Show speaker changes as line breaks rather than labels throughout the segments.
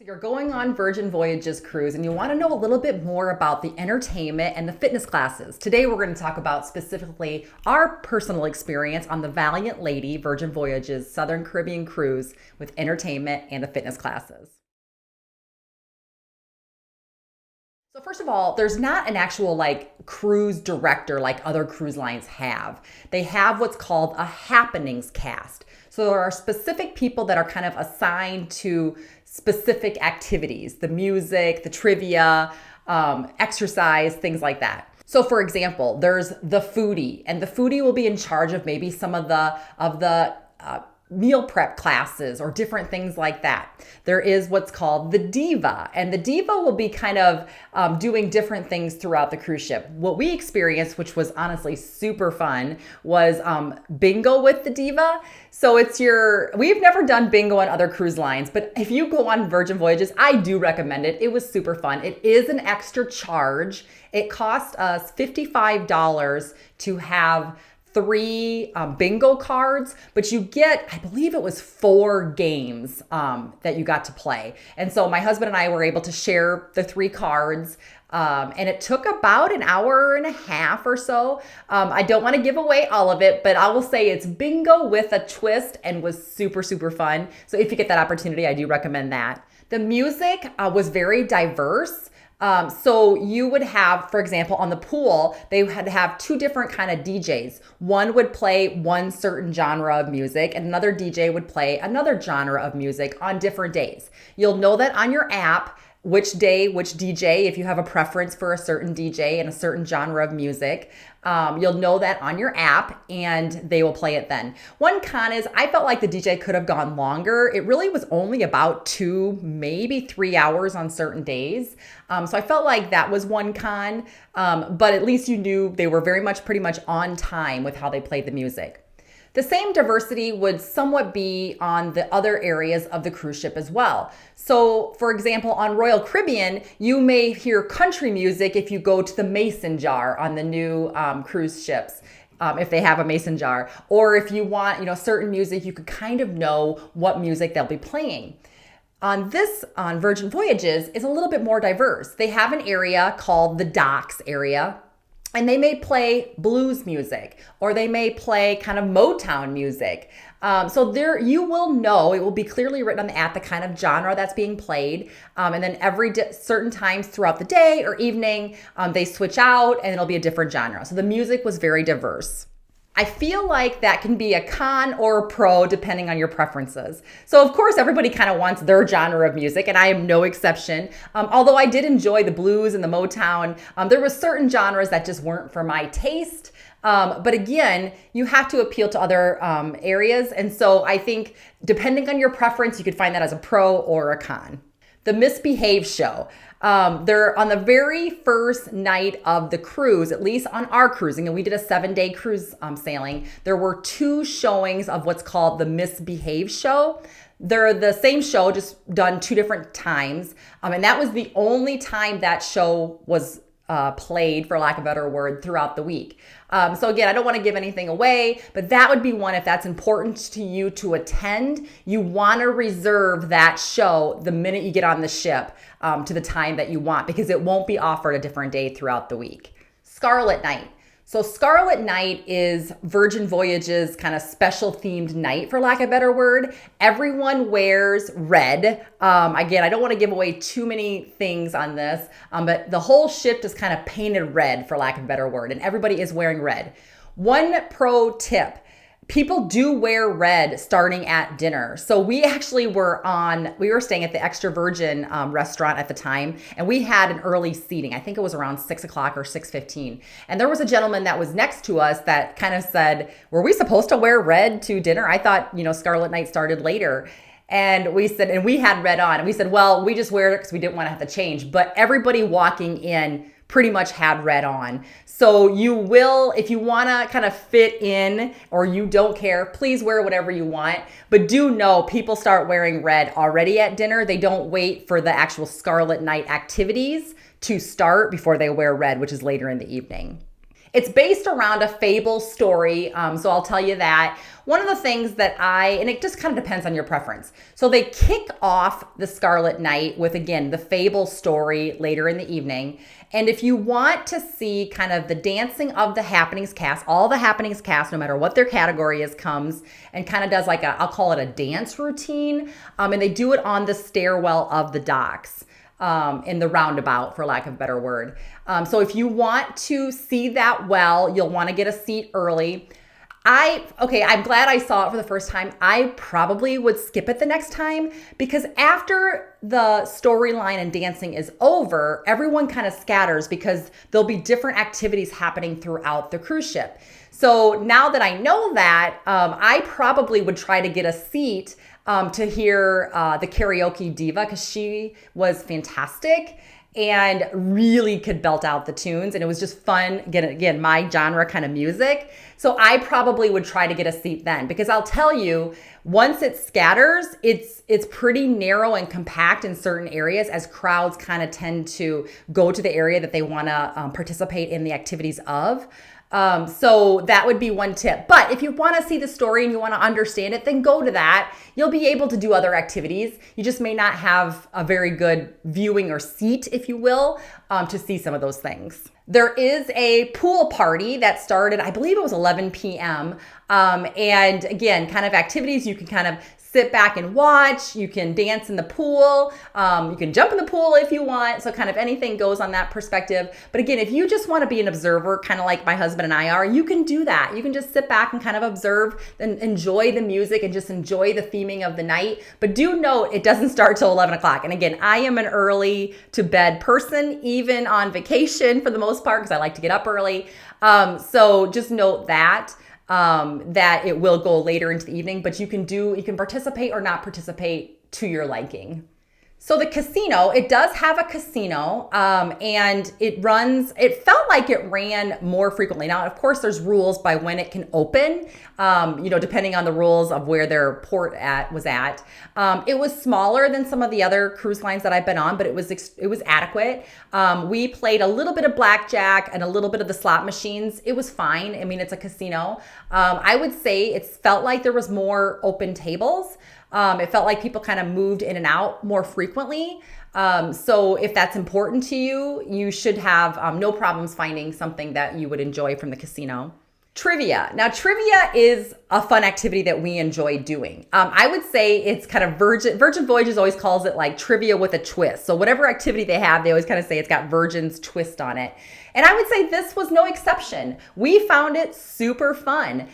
So you're going on Virgin Voyages Cruise and you want to know a little bit more about the entertainment and the fitness classes. Today we're going to talk about specifically our personal experience on the Valiant Lady Virgin Voyages Southern Caribbean Cruise with entertainment and the fitness classes. So first of all, there's not an actual cruise director like other cruise lines have. They have what's called a happenings cast. So there are specific people that are kind of assigned to specific activities, the music, the trivia, exercise, things like that. So for example, there's the foodie, and the foodie will be in charge of maybe some of the meal prep classes or different things like that. There is what's called the diva, and the diva will be kind of doing different things throughout the cruise ship. What we experienced, which was honestly super fun, was bingo with the diva. So we've never done bingo on other cruise lines, but if you go on Virgin Voyages, I do recommend it. It was super fun. It is an extra charge. It cost us $55 to have 3 bingo cards, but you get, I believe it was 4 games that you got to play. And so my husband and I were able to share the 3 cards. And it took about an hour and a half or so. I don't want to give away all of it, but I will say it's bingo with a twist and was super, super fun. So if you get that opportunity, I do recommend that. The music was very diverse. So you would have, for example, on the pool, they had to have 2 different kind of DJs. One would play one certain genre of music and another DJ would play another genre of music on different days. You'll know that on your app, which day, which DJ, if you have a preference for a certain DJ and a certain genre of music, you'll know that on your app and they will play it then. One con is I felt like the DJ could have gone longer. It really was only about 2, maybe 3 hours on certain days. So I felt like that was one con, but at least you knew they were pretty much on time with how they played the music. The same diversity would somewhat be on the other areas of the cruise ship as well. So for example, on Royal Caribbean, you may hear country music if you go to the mason jar on the new cruise ships. If they have a mason jar, or if you want, certain music, you could kind of know what music they'll be playing. On Virgin Voyages is a little bit more diverse. They have an area called the docks area, and they may play blues music, or they may play kind of Motown music. So there, you will know, it will be clearly written on the app, the kind of genre that's being played. And then certain times throughout the day or evening, they switch out and it'll be a different genre. So the music was very diverse. I feel like that can be a con or a pro depending on your preferences. So of course, everybody kind of wants their genre of music, and I am no exception. Although I did enjoy the blues and the Motown, there were certain genres that just weren't for my taste. But again, you have to appeal to other areas. And so I think depending on your preference, you could find that as a pro or a con. The Misbehave show. They're on the very first night of the cruise, at least on our cruising, and we did a 7-day cruise sailing. There were 2 showings of what's called the Misbehave show. They're the same show, just done 2 different times. And that was the only time that show was played, for lack of a better word, throughout the week. So again, I don't want to give anything away, but that would be one, if that's important to you to attend, you want to reserve that show the minute you get on the ship to the time that you want, because it won't be offered a different day throughout the week. Scarlet Night. So Scarlet Night is Virgin Voyages kind of special themed night, for lack of a better word. Everyone wears red. Again, I don't want to give away too many things on this, but the whole ship is kind of painted red, for lack of a better word, and everybody is wearing red. One pro tip. People do wear red starting at dinner. So we actually were staying at the Extra Virgin restaurant at the time, and we had an early seating. I think it was around 6 o'clock or 6:15. And there was a gentleman that was next to us that kind of said, were we supposed to wear red to dinner? I thought, Scarlet Night started later. And we said, and we had red on, and we said, well, we just wear it because we didn't want to have to change. But everybody walking in pretty much had red on. So you will, if you want to kind of fit in or you don't care, please wear whatever you want. But do know people start wearing red already at dinner. They don't wait for the actual Scarlet Night activities to start before they wear red, which is later in the evening. It's based around a fable story, so I'll tell you that. One of the things that and it just kind of depends on your preference. So they kick off the Scarlet Night with, again, the fable story later in the evening. And if you want to see kind of the dancing of the Happenings cast, all the Happenings cast, no matter what their category is, comes and kind of does like I'll call it a dance routine. And they do it on the stairwell of the docks. In the roundabout, for lack of a better word. So if you want to see that you'll want to get a seat early. I'm glad I saw it for the first time. I probably would skip it the next time because after the storyline and dancing is over, everyone kind of scatters because there'll be different activities happening throughout the cruise ship. So now that I know that, I probably would try to get a seat to hear the karaoke diva because she was fantastic and really could belt out the tunes. And it was just fun, again, my genre kind of music. So I probably would try to get a seat then because I'll tell you, once it scatters, it's pretty narrow and compact in certain areas as crowds kind of tend to go to the area that they want to participate in the activities of. So that would be one tip. But if you want to see the story and you want to understand it, then go to that. You'll be able to do other activities. You just may not have a very good viewing or seat, if you will, to see some of those things. There is a pool party that started, I believe it was 11 p.m. And again, kind of activities you can kind of sit back and watch. You can dance in the pool. You can jump in the pool if you want. So kind of anything goes on that perspective. But again, if you just want to be an observer, kind of like my husband and I are, you can do that. You can just sit back and kind of observe and enjoy the music and just enjoy the theming of the night. But do note, it doesn't start till 11 o'clock. And again, I am an early to bed person, even on vacation for the most part, because I like to get up early. So just note that. That it will go later into the evening, but you can participate or not participate to your liking. So the casino, it does have a casino, and it felt like it ran more frequently. Now, of course, there's rules by when it can open, depending on the rules of where their port was at. It was smaller than some of the other cruise lines that I've been on, but it was adequate. We played a little bit of blackjack and a little bit of the slot machines. It was fine. I mean, it's a casino. I would say it felt like there was more open tables. It felt like people kind of moved in and out more frequently. So if that's important to you, you should have no problems finding something that you would enjoy from the casino. Trivia. Now, trivia is a fun activity that we enjoy doing. I would say it's kind of Virgin Voyages always calls it like trivia with a twist. So whatever activity they have, they always kind of say it's got Virgin's twist on it. And I would say this was no exception. We found it super fun.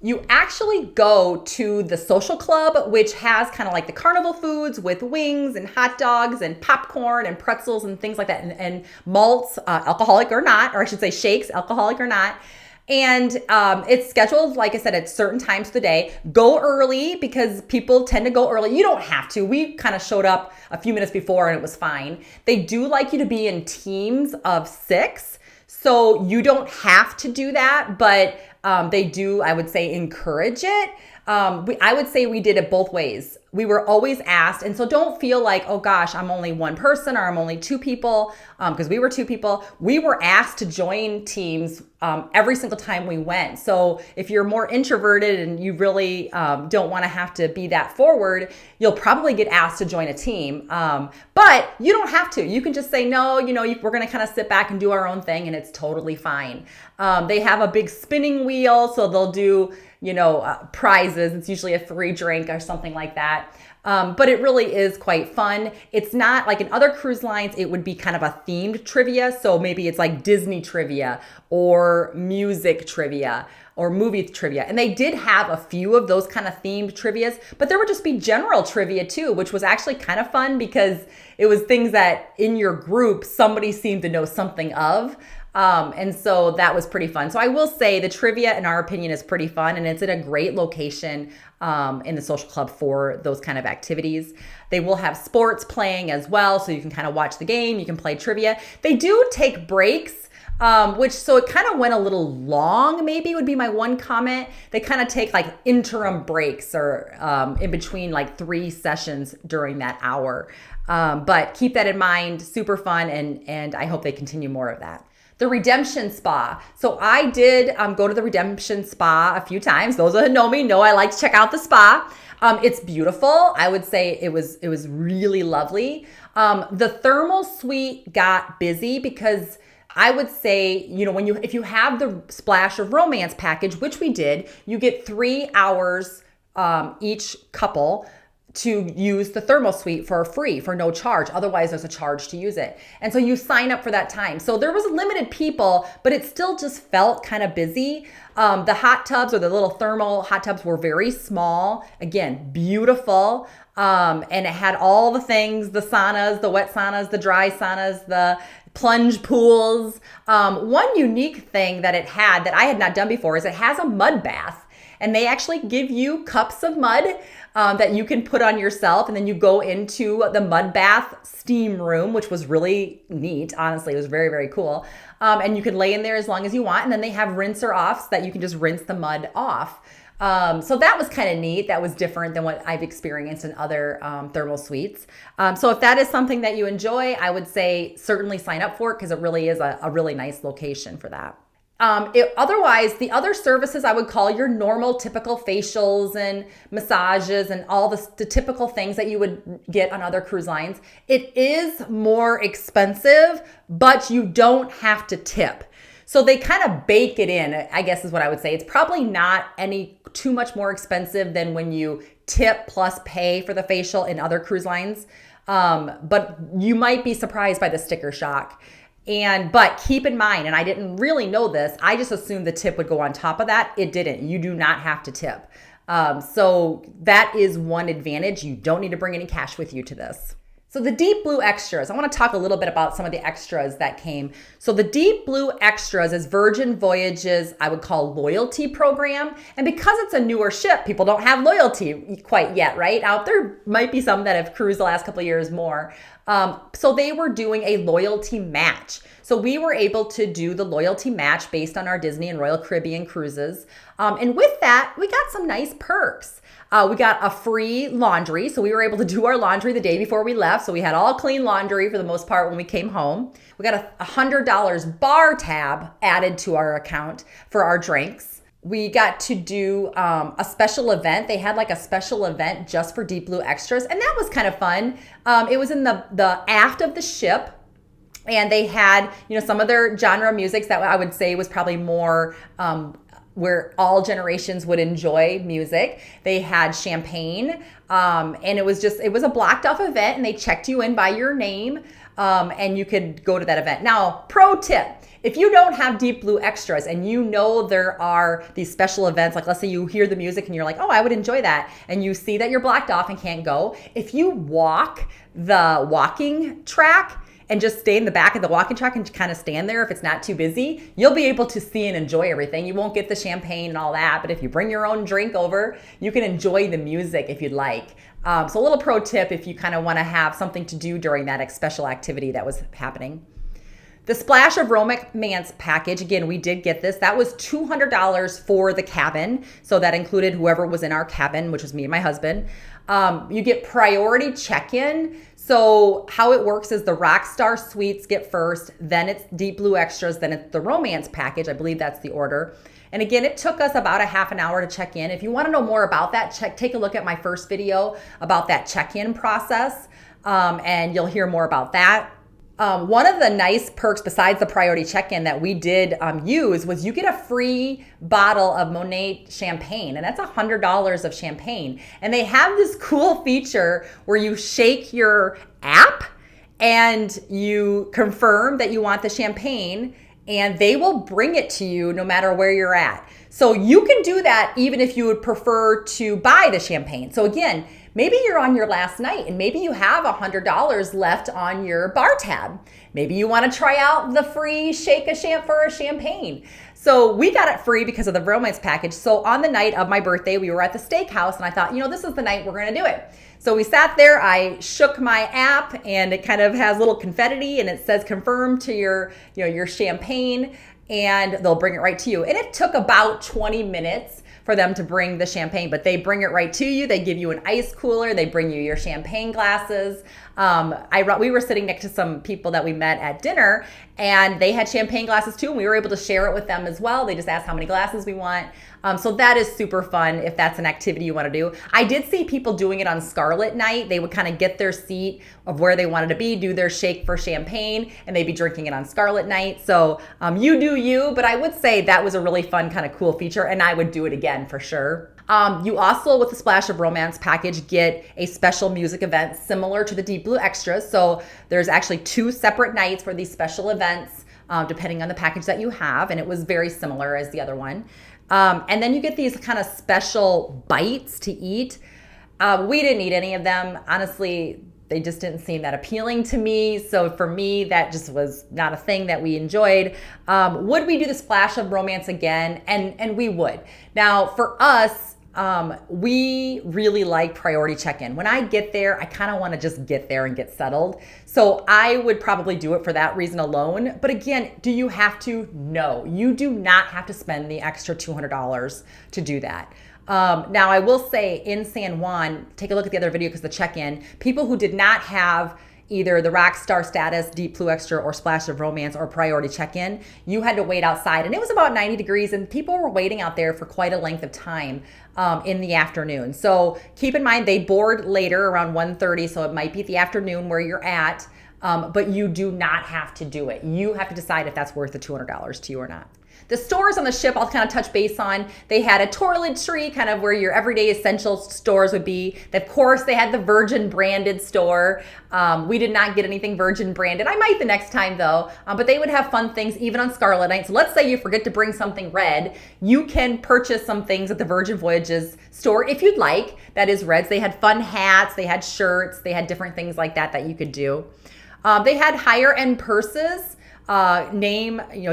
You actually go to the social club, which has kind of like the carnival foods with wings and hot dogs and popcorn and pretzels and things like that, and malts, alcoholic or not, or I should say shakes, alcoholic or not. And it's scheduled, like I said, at certain times of the day. Go early because people tend to go early. You don't have to. We kind of showed up a few minutes before and it was fine. They do like you to be in teams of 6. So you don't have to do that, but they do, I would say, encourage it. I would say we did it both ways. We were always asked, and so don't feel like, oh gosh, I'm only one person or I'm only 2 people, because we were 2 people. We were asked to join teams every single time we went. So if you're more introverted and you really don't want to have to be that forward, you'll probably get asked to join a team. But you don't have to. You can just say, no, we're going to kind of sit back and do our own thing, and it's totally fine. They have a big spinning wheel, so they'll do prizes. It's usually a free drink or something like that. But it really is quite fun. It's not like in other cruise lines, it would be kind of a themed trivia. So maybe it's like Disney trivia or music trivia or movie trivia. And they did have a few of those kind of themed trivias, but there would just be general trivia too, which was actually kind of fun because it was things that in your group, somebody seemed to know something of. And so that was pretty fun. So I will say the trivia, in our opinion, is pretty fun, and it's in a great location in the social club for those kind of activities. They will have sports playing as well, so you can kind of watch the game, you can play trivia. They do take breaks, so it kind of went a little long, maybe would be my one comment. They kind of take like interim breaks or in between like 3 sessions during that hour. But keep that in mind, super fun, and I hope they continue more of that. The Redemption Spa. So I did go to the Redemption Spa a few times. Those that know me know I like to check out the spa. It's beautiful. I would say it was really lovely. The thermal suite got busy because I would say, if you have the Splash of Romance package, which we did, you get 3 hours each couple to use the thermal suite for free, for no charge. Otherwise, there's a charge to use it. And so you sign up for that time. So there was limited people, but it still just felt kind of busy. The hot tubs, or the little thermal hot tubs, were very small. Again, beautiful. And it had all the things, the saunas, the wet saunas, the dry saunas, the plunge pools. One unique thing that it had that I had not done before is it has a mud bath. And they actually give you cups of mud that you can put on yourself. And then you go into the mud bath steam room, which was really neat. Honestly, it was very, very cool. And you can lay in there as long as you want. And then they have rinser offs that you can just rinse the mud off. So that was kind of neat. That was different than what I've experienced in other thermal suites. So if that is something that you enjoy, I would say certainly sign up for it, because it really is a really nice location for that. Otherwise, the other services I would call your normal, typical facials and massages and all the typical things that you would get on other cruise lines. It is more expensive, but you don't have to tip. So they kind of bake it in, I guess is what I would say. It's probably not any too much more expensive than when you tip plus pay for the facial in other cruise lines. But you might be surprised by the sticker shock. But keep in mind, and I didn't really know this, I just assumed the tip would go on top of that. It didn't. You do not have to tip. So that is one advantage. You don't need to bring any cash with you to this. So the Deep Blue Extras, I want to talk a little bit about some of the extras that came. So the Deep Blue Extras is Virgin Voyages, I would call, loyalty program. And because it's a newer ship, people don't have loyalty quite yet, right? There might be some that have cruised the last couple of years more. So they were doing a loyalty match. So we were able to do the loyalty match based on our Disney and Royal Caribbean cruises. And with that, we got some nice perks. We got a free laundry. So we were able to do our laundry the day before we left. So we had all clean laundry for the most part when we came home. We got a $100 bar tab added to our account for our drinks. We got to do a special event. They had like a special event just for Deep Blue Extras. And that was kind of fun. It was in the aft of the ship. And they had, some of their genre musics that I would say was probably more where all generations would enjoy music. They had champagne, and it was a blocked off event, and they checked you in by your name, and you could go to that event. Now, pro tip, if you don't have Deep Blue Extras and there are these special events, like let's say you hear the music and you're like, oh, I would enjoy that, and you see that you're blocked off and can't go, if you walk the walking track and just stay in the back of the walking track and kind of stand there if it's not too busy, you'll be able to see and enjoy everything. You won't get the champagne and all that, but if you bring your own drink over, you can enjoy the music if you'd like. So a little pro tip if you kind of want to have something to do during that special activity that was happening. The Splash of Romance package, again, we did get this. That was $200 for the cabin. So that included whoever was in our cabin, which was me and my husband. You get priority check-in. So how it works is the Rockstar Suites get first, then it's Deep Blue Extras, then it's the Romance package. I believe that's the order. And again, it took us about a half an hour to check in. If you want to know more about that, take a look at my first video about that check-in process, and you'll hear more about that. One of the nice perks besides the priority check-in that we did use was you get a free bottle of Monet champagne, and that's $100 of champagne. And they have this cool feature where you shake your app and you confirm that you want the champagne, and they will bring it to you no matter where you're at. So you can do that even if you would prefer to buy the champagne. So again, maybe you're on your last night and maybe you have $100 left on your bar tab. Maybe you want to try out the free shake a champagne. So we got it free because of the romance package. So on the night of my birthday, we were at the steakhouse and I thought, this is the night we're going to do it. So we sat there, I shook my app and it kind of has little confetti and it says confirm to your champagne, and they'll bring it right to you. And it took about 20 minutes for them to bring the champagne, but they bring it right to you. They give you an ice cooler. They bring you your champagne glasses. We were sitting next to some people that we met at dinner, and they had champagne glasses too, and we were able to share it with them as well. They just asked how many glasses we want. So that is super fun if that's an activity you want to do. I did see people doing it on Scarlet Night. They would kind of get their seat of where they wanted to be, do their shake for champagne, and they'd be drinking it on Scarlet Night. So you do you, but I would say that was a really fun, kind of cool feature, and I would do it again for sure. You also, with the Splash of Romance package, get a special music event similar to the Deep Blue Extras. So there's actually 2 separate nights for these special events, depending on the package that you have, and it was very similar as the other one. And then you get these kind of special bites to eat. We didn't eat any of them. Honestly, they just didn't seem that appealing to me. So for me, that just was not a thing that we enjoyed. Would we do the Splash of Romance again? And we would. Now, for us, we really like priority check-in. When I get there, I kind of want to just get there and get settled. So I would probably do it for that reason alone. But again, do you have to? No, you do not have to spend the extra $200 to do that. Now, I will say in San Juan, take a look at the other video because the check-in, people who did not have either the rock star status, Deep Blue Extra, or Splash of Romance, or priority check-in, you had to wait outside. And it was about 90 degrees, and people were waiting out there for quite a length of time in the afternoon. So keep in mind, they board later around 1:30, so it might be the afternoon where you're at, but you do not have to do it. You have to decide if that's worth the $200 to you or not. The stores on the ship, I'll kind of touch base on. They had a toiletry, kind of where your everyday essential stores would be. Of course, they had the Virgin branded store. We did not get anything Virgin branded. I might the next time though, but they would have fun things even on Scarlet Night. So let's say you forget to bring something red. You can purchase some things at the Virgin Voyages store if you'd like. That is reds. They had fun hats, they had shirts, they had different things like that that you could do. They had higher end purses.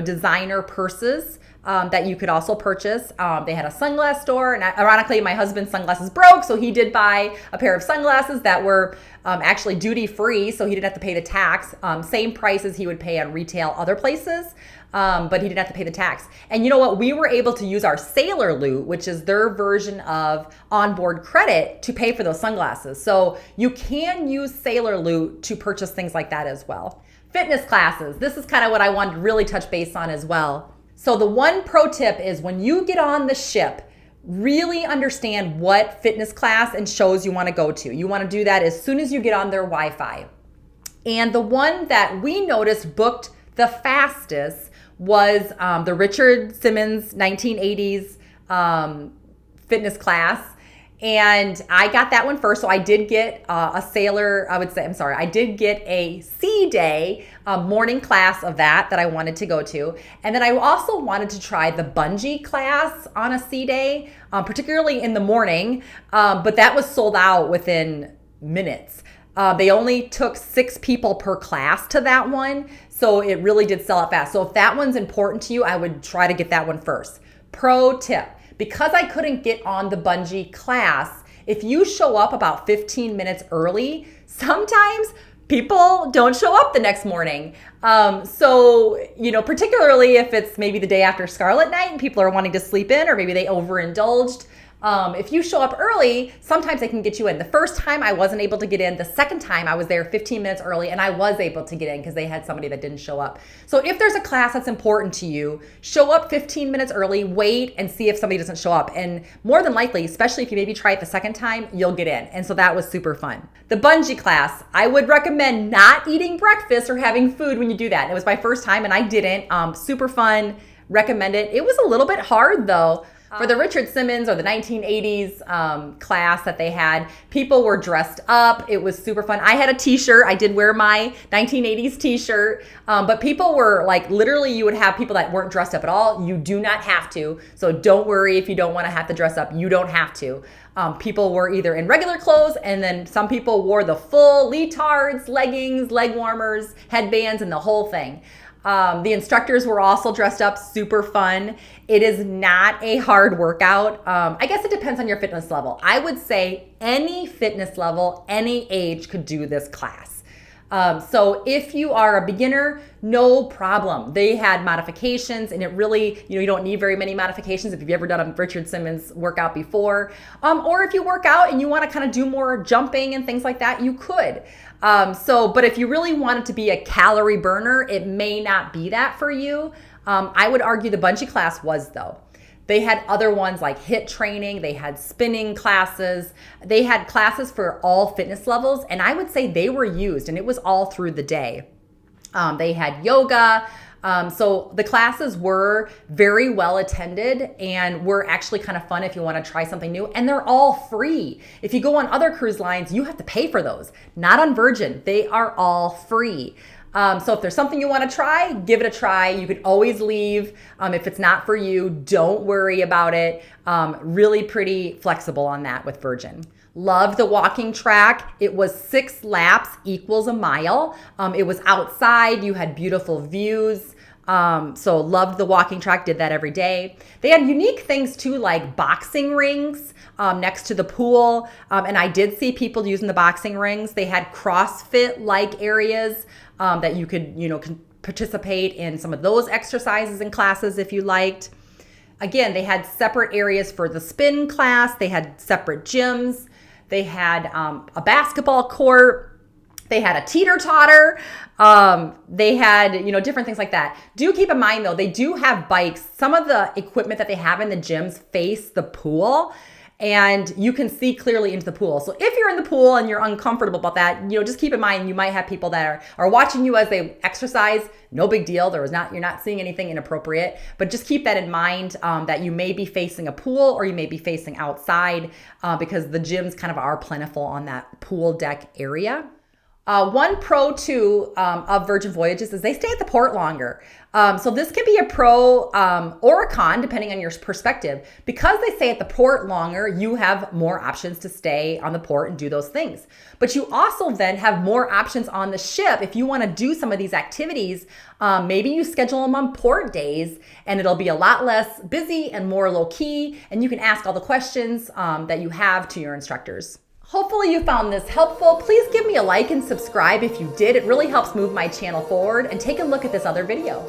Designer purses that you could also purchase. They had a sunglass store, and ironically, my husband's sunglasses broke, so he did buy a pair of sunglasses that were actually duty free, so he didn't have to pay the tax. Same price as he would pay on retail other places, but he didn't have to pay the tax. And you know what? We were able to use our Sailor Loot, which is their version of onboard credit, to pay for those sunglasses. So you can use Sailor Loot to purchase things like that as well. Fitness classes. This is kind of what I wanted to really touch base on as well. So the one pro tip is when you get on the ship, really understand what fitness class and shows you want to go to. You want to do that as soon as you get on their Wi-Fi. And the one that we noticed booked the fastest was the Richard Simmons 1980s fitness class. And I got that one first. So I did get I did get a C day morning class of that I wanted to go to. And then I also wanted to try the bungee class on a C day, particularly in the morning. But that was sold out within minutes. They only took 6 people per class to that one. So it really did sell out fast. So if that one's important to you, I would try to get that one first. Pro tip. Because I couldn't get on the bungee class, if you show up about 15 minutes early, sometimes people don't show up the next morning. Particularly if it's maybe the day after Scarlet Night and people are wanting to sleep in, or maybe they overindulged. If you show up early, sometimes they can get you in. The first time I wasn't able to get in. The second time I was there 15 minutes early and I was able to get in because they had somebody that didn't show up. So if there's a class that's important to you, show up 15 minutes early, wait and see if somebody doesn't show up. And more than likely, especially if you maybe try it the second time, you'll get in. And so that was super fun. The bungee class, I would recommend not eating breakfast or having food when you do that. And it was my first time and I didn't. Super fun. Recommend it. It was a little bit hard though. For the Richard Simmons or the 1980s class that they had, people were dressed up. It was super fun. I had a t-shirt. I did wear my 1980s t-shirt. But people were like, literally you would have people that weren't dressed up at all. You do not have to. So don't worry if you don't want to have to dress up. You don't have to. People were either in regular clothes, and then some people wore the full leotards, leggings, leg warmers, headbands, and the whole thing. The instructors were also dressed up, super fun. It is not a hard workout. I guess it depends on your fitness level. I would say any fitness level, any age could do this class. So if you are a beginner, no problem. They had modifications, and it really, you don't need very many modifications if you've ever done a Richard Simmons workout before. Or if you work out and you want to kind of do more jumping and things like that, you could. But if you really want it to be a calorie burner, it may not be that for you. I would argue the bungee class was, though. They had other ones like HIIT training. They had spinning classes. They had classes for all fitness levels. And I would say they were used, and it was all through the day. They had yoga. So the classes were very well attended and were actually kind of fun if you want to try something new. And they're all free. If you go on other cruise lines, you have to pay for those. Not on Virgin. They are all free. So if there's something you want to try, give it a try. You could always leave. If it's not for you, don't worry about it. Really pretty flexible on that with Virgin. Loved the walking track. It was 6 laps equals a mile. It was outside. You had beautiful views. So loved the walking track, did that every day. They had unique things too, like boxing rings next to the pool. And I did see people using the boxing rings. They had CrossFit-like areas that you could, can participate in some of those exercises and classes if you liked. Again, they had separate areas for the spin class. They had separate gyms. They had a basketball court. They had a teeter-totter. They had, different things like that. Do keep in mind, though, they do have bikes. Some of the equipment that they have in the gyms face the pool, and you can see clearly into the pool. So if you're in the pool and you're uncomfortable about that, just keep in mind you might have people that are watching you as they exercise. No big deal. You're not seeing anything inappropriate, but just keep that in mind that you may be facing a pool or you may be facing outside because the gyms kind of are plentiful on that pool deck area. One pro too of Virgin Voyages is they stay at the port longer. So this can be a pro or a con depending on your perspective. Because they stay at the port longer, you have more options to stay on the port and do those things. But you also then have more options on the ship if you want to do some of these activities. Maybe you schedule them on port days and it'll be a lot less busy and more low key, and you can ask all the questions that you have to your instructors. Hopefully you found this helpful. Please give me a like and subscribe if you did. It really helps move my channel forward, and take a look at this other video.